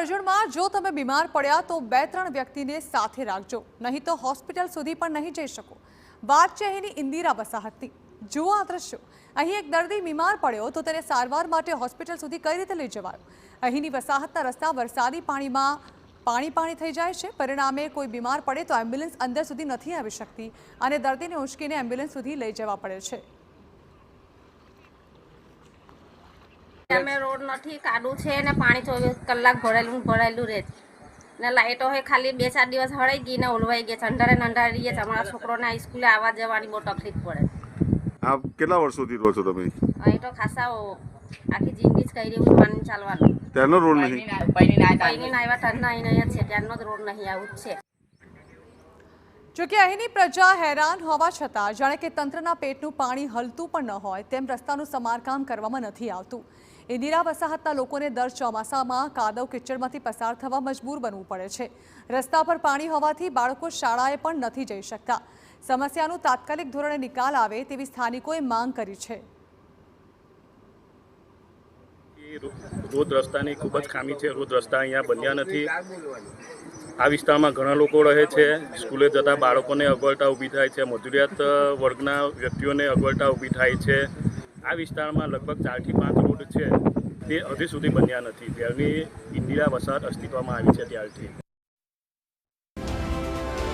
કરજણમાં જો તમે બીમાર પડ્યા તો 2-3 વ્યક્તિને સાથે રાખજો, નહીં તો હોસ્પિટલ સુધી પણ નહીં જઈ શકો। વાત છે અહીંની ઇન્દિરા વસાહતની। જુઓ આ દ્રશ્યો। અહીં એક દર્દી બીમાર પડ્યો તો તેને સારવાર માટે હોસ્પિટલ સુધી કઈ રીતે લઈ જવાયો? અહીંની વસાહતના રસ્તા વરસાદી પાણીમાં પાણી થઈ જાય છે। પરિણામે કોઈ બીમાર પડે તો એમ્બ્યુલન્સ અંદર સુધી નથી આવી શકતી અને દર્દીને ઉંચકીને એમ્બ્યુલન્સ સુધી લઈ જવા પડે છે। અમે રોડ નથી, કાદું છે ને પાણી 24 કલાક ભરાયેલું રહે ને લાઈટો હોય ખાલી 2-4 દિવસ હળાઈ ગઈ ને ઓલવાઈ ગઈ છે। અંધારે રહીએ છે। અમારા છોકરોને સ્કૂલે આવવા જવાની બહુ તકલીફ પડે। આ કેટલા વર્ષોથી રહો છો તમે? અહીં તો ખાસા આખી જિંદગી જ કરી એવું માની ચાલવાનું। ત્યાંનો રોડ નહીં? પૈની આવ્યા તરના અહીં છે, ત્યાંનો જ રોડ નહીં, આવું જ છે। જોકે અહીંની પ્રજા હેરાન હોવા છતાં જાણે કે તંત્રના પેટનું પાણી હલતું પણ ન હોય તેમ રસ્તાનું સમારકામ કરવામાં નથી આવતું। ઇન્દિરા વસાહતના લોકોને દર ચોમાસામાં કાદવ કિચડમાંથી પસાર થવા મજબૂર બનવું પડે છે। રસ્તા પર પાણી હોવાથી બાળકો શાળાએ પણ નથી જઈ શકતા। સમસ્યાનું તાત્કાલિક ધોરણે નિકાલ આવે તેવી સ્થાનિકોએ માંગ કરી છે। રોડ રસ્તાની ખૂબ જ ખામી છે। રોડ રસ્તા અહીંયા બન્યા નથી। આ વિસ્તારમાં ઘણા લોકો રહે છે। સ્કૂલે જતા બાળકોને અગવડતા ઊભી થાય છે। મજૂરિયાત વર્ગના વ્યક્તિઓને અગવડતા ઊભી થાય છે। આ વિસ્તારમાં લગભગ 4 થી 5 રોડ છે તે હજી સુધી બન્યા નથી। ત્યારની ઇન્દિરા વસાહત અસ્તિત્વમાં આવી છે ત્યારથી।